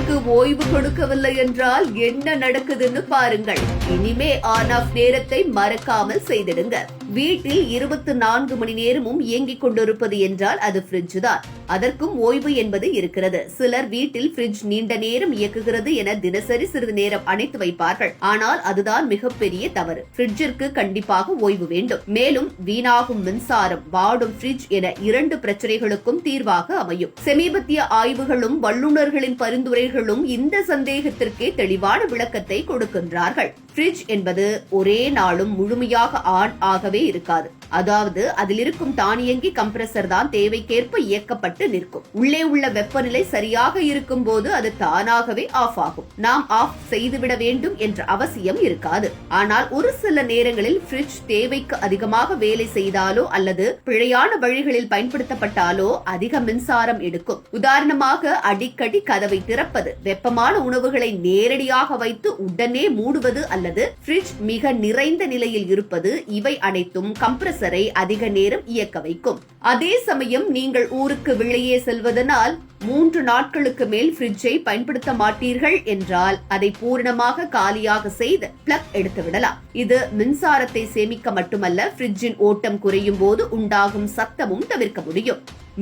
ஃப்ரிட்ஜுக்கு ஓய்வு கொடுக்கவில்லை என்றால் என்ன நடக்குதுன்னு பாருங்கள். இனிமே ஆன் ஆஃப் நேரத்தை மறக்காமல் செய்திடுங்க. வீட்டில் 24 மணி நேரமும் இயங்கிக் கொண்டிருப்பது என்றால் அது ஃப்ரிட்ஜ் தான். அதற்கும் ஓய்வு என்பது இருக்கிறது. சிலர் வீட்டில் ஃப்ரிட்ஜ் நீண்ட நேரம் இயக்குகிறது என தினசரி சிறிது நேரம் அணைத்து வைப்பார்கள். ஆனால் அதுதான் மிகப்பெரிய தவறு. ஃப்ரிட்ஜிற்கு கண்டிப்பாக ஓய்வு வேண்டும். மேலும் வீணாகும் மின்சாரம், வாடும் ஃப்ரிட்ஜ் என 2 பிரச்சனைகளுக்கும் தீர்வாக அமையும். சமீபத்திய ஆய்வுகளும் வல்லுநர்களின் பரிந்துரைகளும் இந்த சந்தேகத்திற்கே தெளிவான விளக்கத்தை கொடுக்கின்றார்கள். ஃப்ரிட்ஜ் என்பது ஒரே நாளும் முழுமையாக ஆன் ஆகவே இருக்காது. அதாவது அதில் இருக்கும் தானியங்கி கம்ப்ரஸர் தான் தேவைக்கேற்ப இயக்கப்பட்டு நிற்கும். உள்ளே உள்ள வெப்பநிலை சரியாக இருக்கும் போது அது தானாகவே ஆஃப் ஆகும். நாம் ஆஃப் செய்துவிட வேண்டும் என்ற அவசியம் இருக்காது. ஆனால் ஒரு சில நேரங்களில் ஃப்ரிட்ஜ் தேவைக்கு அதிகமாக வேலை செய்தாலோ அல்லது பிழையான வழிகளில் பயன்படுத்தப்பட்டாலோ அதிக மின்சாரம் எடுக்கும். உதாரணமாக அடிக்கடி கதவை திறப்பது, வெப்பமான உணவுகளை நேரடியாக வைத்து உடனே மூடுவது அல்லது ஃப்ரிட்ஜ் மிக நிறைந்த நிலையில் இருப்பது, இவை அனைத்தும் கம்ப்ரஸரை அதிக நேரம் இயக்க வைக்கும். அதே சமயம் நீங்கள் ஊருக்கு வெளியே செல்வதனால் 3 நாட்களுக்கு மேல் ஃப்ரிட்ஜை பயன்படுத்த மாட்டீர்கள் என்றால் அதை பூரணமாக காலியாக செய்து பிளக் எடுத்து விடலாம். இது மின்சாரத்தை சேமிக்க மட்டுமல்ல, ஃப்ரிட்ஜின் ஓட்டம் குறையும் போது உண்டாகும் சத்தமும் தவிர்க்க முடியும்.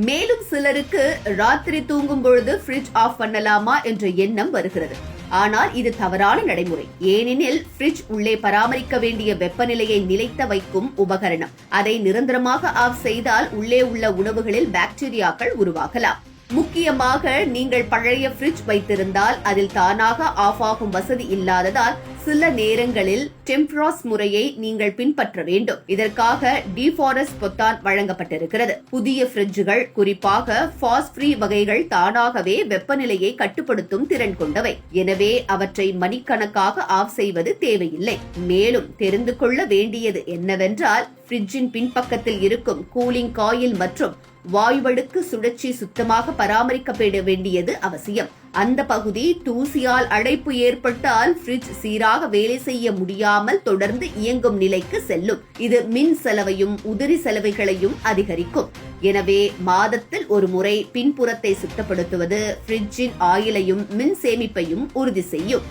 மேலும் சிலருக்கு ராத்திரி தூங்கும் பொழுது ஃப்ரிட்ஜ் ஆஃப் பண்ணலாமா என்ற எண்ணம் வருகிறது. ஆனால் இது தவறான நடைமுறை. ஏனெனில் ஃப்ரிட்ஜ் உள்ளே பராமரிக்க வேண்டிய வெப்பநிலையை நிலைத்த வைக்கும் உபகரணம். அதை நிரந்தரமாக ஆஃப் செய்தால் உள்ளே உள்ள உணவுகளில் பாக்டீரியாக்கள் உருவாகலாம். முக்கியமாக நீங்கள் பழைய ஃப்ரிட்ஜ் வைத்திருந்தால் அதில் தானாக ஆஃப் ஆகும் வசதி இல்லாததால் சில நேரங்களில் டெம்ப்ராஸ் முறையை நீங்கள் பின்பற்ற வேண்டும். இதற்காக டிஃபாரஸ்ட் பொத்தான் வழங்கப்பட்டிருக்கிறது. புதிய ஃப்ரிட்ஜுகள், குறிப்பாக ஃபாஸ் ஃப்ரீ வகைகள் தானாகவே வெப்பநிலையை கட்டுப்படுத்தும் திறன் கொண்டவை. எனவே அவற்றை மணிக்கணக்காக ஆஃப் செய்வது தேவையில்லை. மேலும் தெரிந்து கொள்ள வேண்டியது என்னவென்றால், ஃப்ரிட்ஜின் பின்பக்கத்தில் இருக்கும் கூலிங் காயில் மற்றும் வாயுவடுக்கு சுழற்சி சுத்தமாக பராமரிக்கப்பட வேண்டியது அவசியம். அந்த பகுதி தூசியால் அடைப்பு ஏற்பட்டால் ஃப்ரிட்ஜ் சீராக வேலை செய்ய முடியாமல் தொடர்ந்து இயங்கும் நிலைக்கு செல்லும். இது மின் செலவையும் உதிரி செலவுகளையும் அதிகரிக்கும். எனவே மாதத்தில் ஒரு முறை பின்புறத்தை சுத்தப்படுத்துவது ஃப்ரிட்ஜின் ஆயுளையும் மின் சேமிப்பையும் உறுதி செய்யும்.